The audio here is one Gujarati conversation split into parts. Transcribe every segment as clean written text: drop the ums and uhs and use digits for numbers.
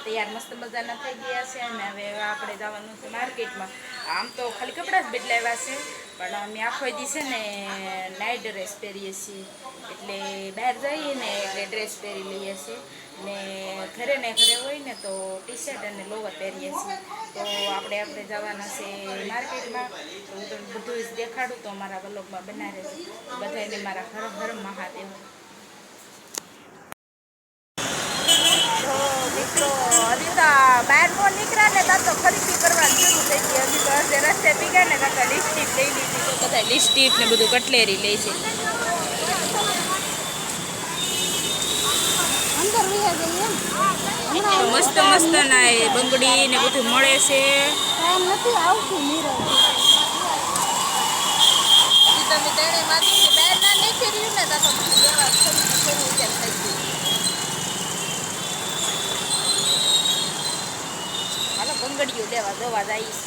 તૈયાર મસ્ત મજાના થઈ ગયા છે અને હવે આપણે જવાનું છે માર્કેટમાં. આમ તો ખાલી કપડાં જ બદલાવ્યા છે, પણ અમે આખો દી છે ને નાઇટ ડ્રેસ પહેરીએ છીએ, એટલે બહાર જઈએ ને એટલે ડ્રેસ પહેરી લઈએ છીએ ને ઘરે હોય ને તો ટી શર્ટ અને લોવર પહેરીએ છીએ. તો આપણે જવાના છે માર્કેટમાં, તો હું તમને બધું જ દેખાડું, તો અમારા વ્લોગમાં બનાવે છે. બધાને મારા હર હર મહાદેવ. મિત્રો હજી તો બહાર નો નીકળ્યા ને ત્યાં તો ખરીદી કરવાની શરૂ થઈ ગઈ. હજી તો અડધે રસ્તે પીગા ને કાંકા લિપસ્ટિક લઈ લીધી, તો બધા લિપસ્ટિક ને બધું કટલેરી લે છે. મસ્ત મસ્ત ના બંગડી ને બધું મળે છે. નથી આવતું તમે તેણે માંથી બહાર ના નીકળી રહ્યું ને તો બધું લેવા શરૂ થઈ ગયું. હાલો બંગડીઓ લેવા દવા જઈશ.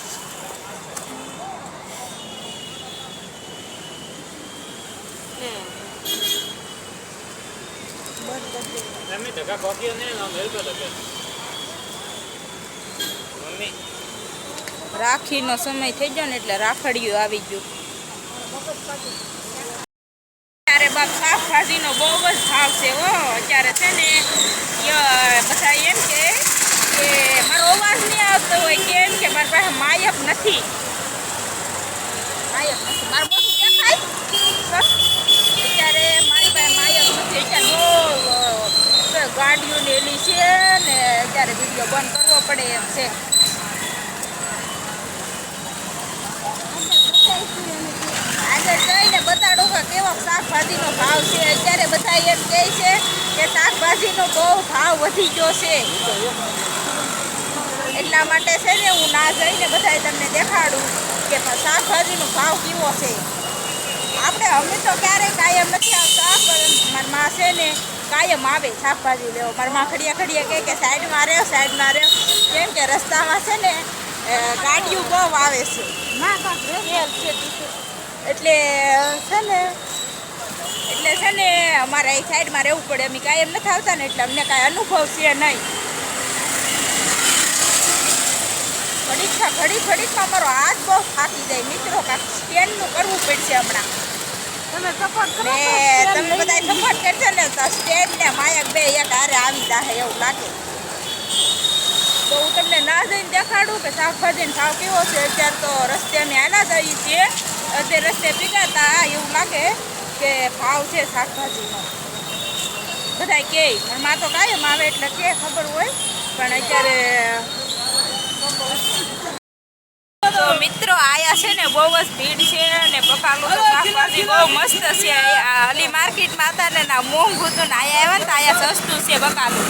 રાખીનો સમય થઈ ગયો ને એટલે રાખડીઓ આવી ગયું. અત્યારે બાપ શાકભાજીનો બહુ જ ભાવ છે. અત્યારે છે ને બધા એમ કે મારો અવાજ નહીં આવતો હોય, કેમ કે મારી પાસે માયક નથી. મારું બધું દેખાય અત્યારે મારી પાસે માયક નથી. અત્યારે ગાડીઓ લેલી છે ને અત્યારે વિડીયો બંધ કરવો પડે એમ છે. આગળ જઈને બતાડું કે કેવો શાકભાજીનો ભાવ છે. અત્યારે બધા એમ કહે છે કે શાકભાજીનો બહુ ભાવ વધી ગયો છે, એટલા માટે છે ને હું ના જઈને બધા તમને દેખાડું કે શાકભાજીનો ભાવ કેવો છે. આપણે અમે તો ક્યારેય કાયમ નથી આવતા, પણ મારી માં છે ને કાયમ આવે શાકભાજી લેવો. મારી માં ખડિયા કહે કે સાઈડમાં રહ્યો, કેમ કે રસ્તામાં છે ને ગાડીઓ બહુ આવે છે. એટલે છે ને અમારે અહીં સાઈડમાં રહેવું પડે. અમે કાયમ નથી આવતા ને એટલે અમને કાંઈ અનુભવ છે નહીં. ઘડીકમાં મારો હાથ બહુ થાકી જાય મિત્રો. કાંઈક સ્ટેન્ડનું કરવું પડશે હમણાં. તમે બધા સપોર્ટ કરશો ને તો સ્ટેન્ડ ને માયક બે એક હારે આવી જાય એવું લાગે. તો હું તમને ના જઈને દેખાડું કે શાકભાજીનો ભાવ કેવો છે. અત્યારે તો રસ્તે અમે હાલા જઈએ છીએ, અડધે રસ્તે પીગાતા એવું લાગે કે ભાવ છે શાકભાજીનો. બધા કે માં તો કાયમ આવે એટલે કે ખબર હોય, પણ અત્યારે તો મિત્રો આયા છે ને બહુ જ ભીડ છે અને બકાલું તો શાકભાજી બહુ મસ્ત છે. અલી માર્કેટમાં હતા ને ના મોંઘું હતું ને આયા આવ્યા ને તો આયા સસ્તું છે બકાલું.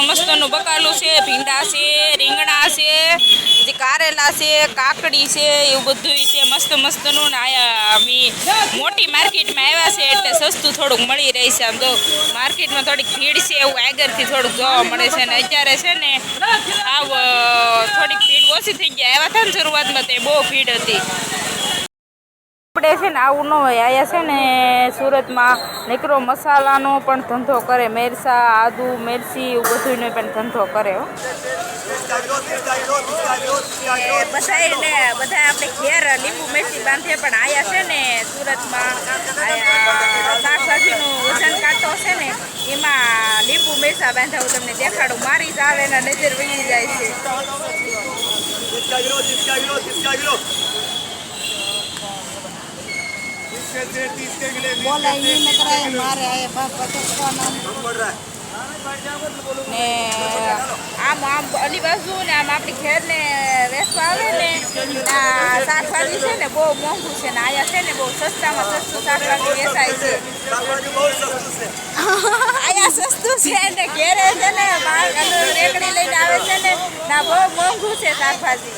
મસ્તનું બકાલું છે, ભીંડા છે, રીંગણા છે, પછી કારેલા છે, કાકડી છે, એવું બધું છે મસ્તનું ને. આયા મોટી માર્કેટમાં આવ્યા છે એટલે સસ્તું થોડુંક મળી રહે છે. આમ તો માર્કેટમાં થોડીક ભીડ છે એવું આગળથી થોડુંક જોવા મળે છે ને. અત્યારે છે ને થોડીક ભીડ ઓછી થઈ ગઈ. આવ્યા હતા ને શરૂઆતમાં તે બહુ ભીડ હતી. આપણે છે ને આવું ન હોય. આયા છે ને સુરતમાં નીકળો મસાલાનો પણ ધંધો કરે, મેરસા, આદુ, મિરચી એવું બધુંનો પણ ધંધો કરે. બધા આપણે ઘેર લીંબુ મિરચી બાંધીએ, પણ આયા છે ને સુરતમાં શાકભાજીનું વજન કાંટો છે ને એમાં લીંબુ મિરચા બાંધા. હું તમને દેખાડું, મારી જ આવે ને નજર વળી જાય છે. ને આમ અલી બાજુ ને આમ આપણી ઘેર ને વેચવા આવે ને શાકભાજી છે ને બહુ મોંઘું છે ને. આયા છે ને બહુ સસ્તામાં સસ્તું શાકભાજી વેચાય છે. આયા સસ્તું છે ને ઘેરે છે ને રેકડી લઈને આવે છે ને ના બહુ મોંઘું છે શાકભાજી.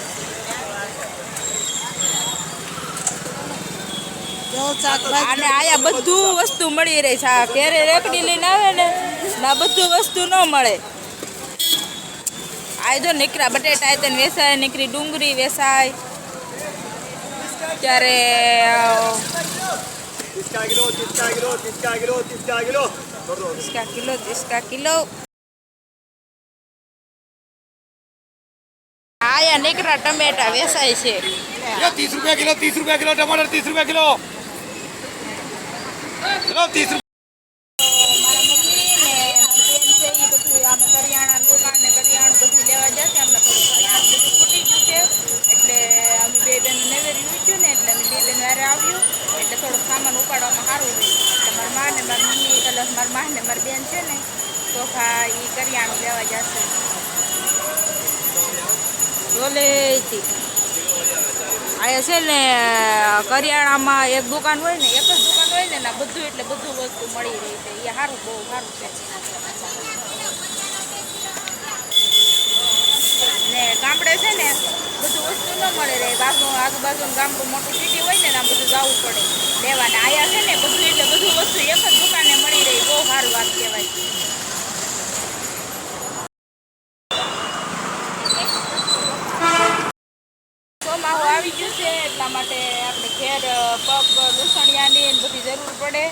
અને આયા બધું વસ્તુ મળી રહી છે. ઘેરે રેકડી લઈને આવે ને ના બધું વસ્તુ ન મળે. આ જો નીકળ્યા બટેટા તેને વેચાય, નીકળી ડુંગળી વેચાય. ત્યારે 30 કિલો इसका किलो 30 किलो आया निकरा टमेटा वेचाय છે 30 रुपया किलो 30 रुपया किलो टमाटर 30 रुपया किलो चलो 30 મારા મમ્મી ને બેન છે એ બધું આમે કરિયાણા દુકાન ને કરિયાણું બધું લેવા ગયા છે અમને થોડું કરિયાણું બધું ખૂટી ગયું છે એટલે અમે બે બેન નેવેરી વીચ્યું ને એટલે અમે બે બેન વારે આવ્યું એટલે થોડુંક સામાન ઉપાડવામાં સારું રહ્યું એટલે મારા મા ને મારી મમ્મી એટલે મારા મા ને મારી બેન છે ને તો એ કરિયાણું લેવા જશે બોલેથી અહીંયા છે ને કરિયાણામાં એક દુકાન હોય ને એક જ દુકાન હોય ને બધું એટલે બધું વસ્તુ મળી રહી છે એ સારું બહુ સારું છે ને ગામડે છે ને બધું વસ્તુ ન મળી રહે બાજુ આજુબાજુ ગામડું મોટું સિટી હોય ને આમ બધું જવું પડે લેવાને આયા છે ને બધું એટલે બધું વસ્તુ એક જ દુકાને મળી રહી બહુ સારું વાત કહેવાય ચોમાસું આવી ગયું છે એટલા માટે આપણે ઘેર પગ લૂસણિયાની બધી જરૂર પડે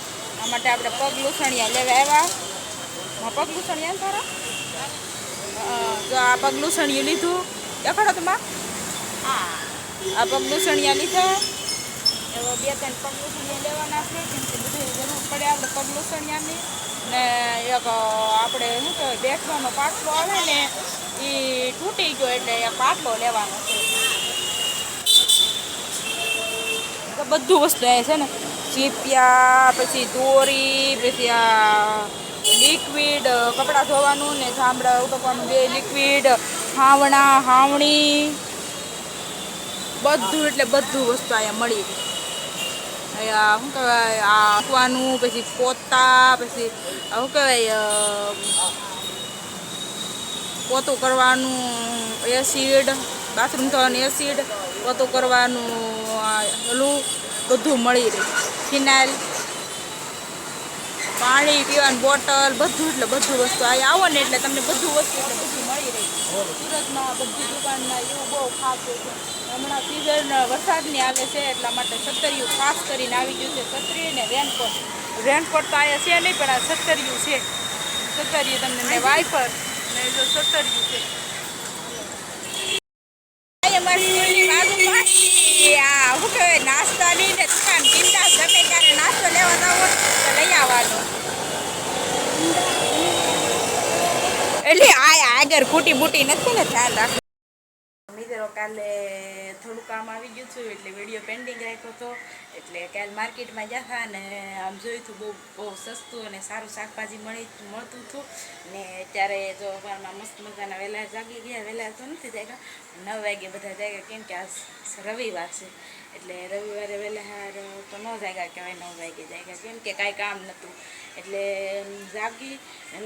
આ માટે આપણે પગ લૂસણિયા લેવા આવ્યા પગ લૂસણિયા તારા જો આ પગ લૂસણિયું લીધું દેખાડો તમા આ પગ લૂસણિયા લીધા એવા 2-3 પગ લૂસણિયા લેવાના છે કેમ કે બધી જરૂર પડે આપણે પગ લૂસણિયાની ને એક આપણે શું કહેવાય બેસવાનો પાટલો આવે ને એ તૂટી ગયો એટલે એક પાટલો લેવાનો છે બધું વસ્તુ આવે છે ને ચીપિયા પછી દોરી પછી આ લિક્વિડ કપડાં ધોવાનું ને ચામડા ઉટકવાનું 2 લિક્વિડ હાવણી બધું એટલે બધું વસ્તુ અહીંયા મળી અહીંયા શું કહેવાય આ આપવાનું પછી પોતા પછી શું કહેવાય પોતું કરવાનું એસિડ બાથરૂમ ધોવાનું એસિડ પોતું કરવાનું ઓલું બધું મળી રહે ફિનાઇલ પાણી પીવાની બોટલ બધું એટલે બધું વસ્તુ અહીં આવો ને એટલે તમને બધું વસ્તુ એટલે બધું મળી રહી સુરતમાં બધી દુકાનમાં એવું બહુ ખાસ છે હમણાં સિઝન વરસાદની આવે છે એટલા માટે છતરીયું ખાસ કરીને આવી ગયું છે છતરી ને રેનકોટ તો અહીંયા છે નહીં પણ આ છતરીયું છે છતરીયું તમને ને વાઇપર ને જો છતરીયું છે અમારી સ્કૂલની બાજુમાં આ શું કહેવાય નાસ્તાની ને દુકાન બિંદાસ ગમે ત્યારે નાસ્તો લેવા જાવ તો લઈ આવવાનો એટલે આગળ ખૂટી બૂટી નથી ને ધ્યાન રાખ મિત્રો કાલે થોડું કામ આવી ગયું હતું એટલે વિડીયો પેન્ડિંગ રાખ્યો હતો એટલે કાલે માર્કેટમાં ગયા હતા અને આમ જોયું હતું બહુ સસ્તું અને સારું શાકભાજી મળતું હતું ને અત્યારે જો સવારમાં મસ્ત મજાના વહેલા જાગી ગયા વહેલા તો નથી જાગ્યા 9 વાગે બધા જાગ્યા કેમ કે આ રવિવાર છે એટલે રવિવારે વહેલા તો ન જાગ્યા કહેવાય 9 વાગે જાગ્યા કેમ કે કાંઈ કામ નહોતું એટલે જાગી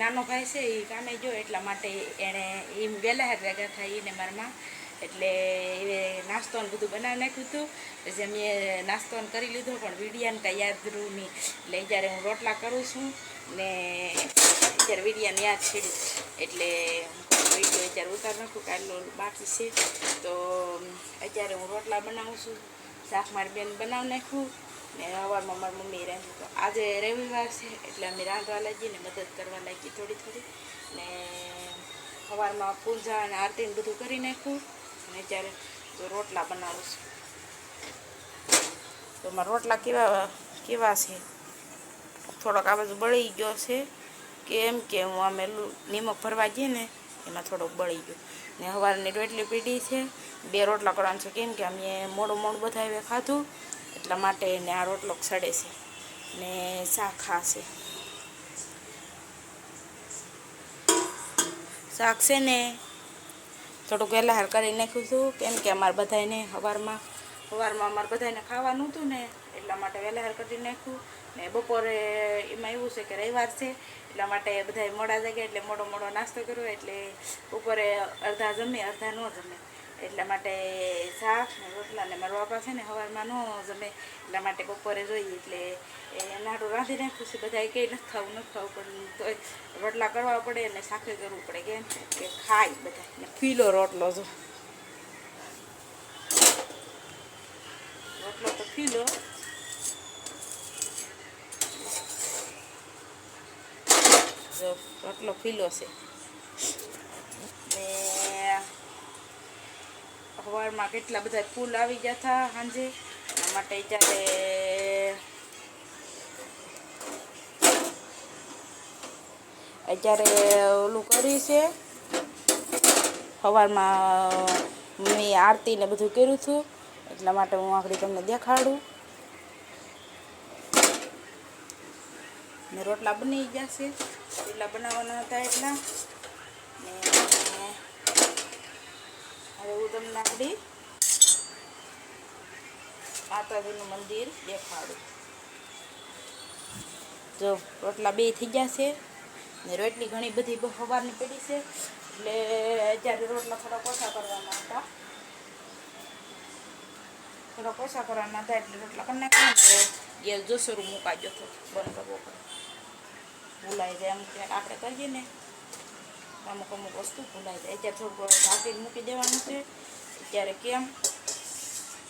નાનો ભાઈ છે એ કામે ગયો એટલા માટે એણે એ વહેલા જાગ્યા થાય એને મારમાં એટલે એ નાસ્તો ને બધું બનાવી નાખ્યું હતું પછી અમે નાસ્તો કરી લીધો પણ વિડીયાને કાંઈ યાદ રહ્યું નહીં એટલે જ્યારે હું રોટલા કરું છું ને અત્યારે વિડીયાને યાદ છેડ્યું એટલે વિડીયો અત્યારે ઉતાર નાખું કાલે બાકી છે તો અત્યારે હું રોટલા બનાવું છું શાક મારી બેન બનાવી નાખ્યું ને સવારમાં મારી મમ્મી રાંધ્યું તો આજે રવિવાર છે એટલે અમે રાંધવા લાગી ને મદદ કરવા લાગી થોડી ને સવારમાં પૂજા અને આરતી બધું કરી નાખ્યું અને અત્યારે જો રોટલા બનાવું છું તો મારા રોટલા કેવા છે થોડોક આ બાજુ બળી ગયો છે કેમ કે હું અમે નિમક ભરવા જઈએ ને એમાં થોડોક બળી ગયો ને સવારની રોટલી પીડી છે 2 રોટલા કરવાના છે કેમ કે અમે મોડું બધા ખાધું એટલા માટે ને આ રોટલો સડે છે ને શાક ખાશે શાક છે ને થોડુંક વહેલા કરી નાખ્યું હતું કેમ કે અમારે બધાને સવારમાં અમારે બધાને ખાવાનું હતું ને એટલા માટે વહેલા કરી નાખ્યું ને બપોરે એમાં એવું છે કે રવિવાર છે એટલા માટે બધા મોડા જાગ્યા એટલે મોડો નાસ્તો કર્યો એટલે બપોરે અડધા જમે અડધા ન જમે એટલા માટે શાક ને રોટલા ને મારા બાપા છે ને સવારમાં ન જમે એટલા માટે બપોરે જોઈએ એટલે નાડું રાંધી નાખ્યું છે બધા કંઈ નથી ખાવું પણ તો રોટલા કરવા પડે અને શાકે કરવું પડે કેમ કે ખાય બધા ને પીલો રોટલો જો તો પીલો જો રોટલો ફીલો છે ને સવારમાં કેટલા બધા ફૂલ આવી ગયા હતા સાંજે એના માટે અત્યારે ઓલું કર્યું છે. સવારમાં મેં આરતી ને બધું કર્યું હતું એટલા માટે હું આગળ તમને દેખાડું. ને રોટલા બની ગયા છે, એટલા બનાવવાના હતા એટલા ને હવે હું તમને આગળ માતાજીનું મંદિર દેખાડું. જો રોટલા બે થઈ ગયા છે ને રોટલી ઘણી બધી સવારની પડી છે એટલે અત્યારે રોટલા થોડા ઓછા કરવાના હતા. એટલે રોટલા કરી નાખવાના. ગેસ જોશોરું મુકાઈ જતો બંધ કરવો પડે, ભૂલાઈ જાય. અમુક આપણે કરીએ ને અમુક વસ્તુ ભૂલાઈ જાય. અત્યારે થોડુંક ઢાંકીને મૂકી દેવાનું છે. અત્યારે કેમ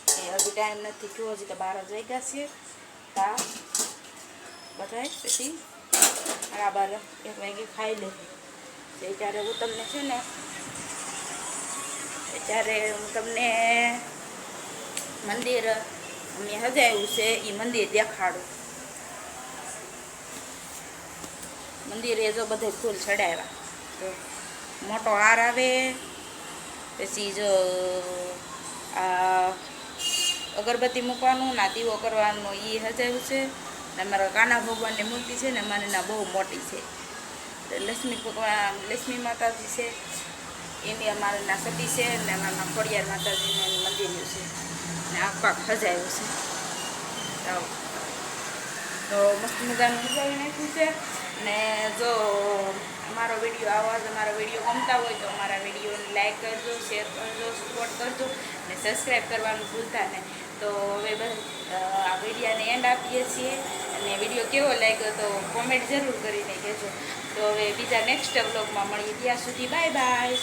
એ હજી ટાઈમ નથી થયો, હજી તો 12 જ વાગ્યા છે. તા બધાય પછી 12 1 વાગે ખાઈ લે. અત્યારે હું તમને છે ને મંદિર અમે સજાવ્યું છે એ મંદિર દેખાડું. મંદિરે જો બધે ફૂલ ચડાવ્યા. તો મોટો હાર આવે, પછી જો આ અગરબત્તી મૂકવાનું ના દીવો કરવાનો એ સજાવ્યું છે. ને અમારા કાના ભગવાનની મૂર્તિ છે ને અમારે ના બહુ મોટી છે. લક્ષ્મી માતાજી છે એની અમારે ના સતી છે ને અમારા ખોડિયાર માતાજીનું મંદિર છે ને આખા સજાવ્યું છે. તો મસ્ત મજાનું સજાવી નાખ્યું છે. ને જો અમારો વિડીયો ગમતા હોય તો અમારા વિડીયોને લાઈક કરજો, શેર કરજો, સપોર્ટ કરજો ને સબસ્ક્રાઈબ કરવાનું ભૂલતા નહીં. તો હવે આ વિડીયોને એન્ડ આપીએ છીએ અને વિડીયો કેવો લાગ્યો તો કોમેન્ટ જરૂર કરીને કહેજો. તો હવે બીજા નેક્સ્ટ વ્લોગમાં મળીએ. ત્યાં સુધી બાય બાય.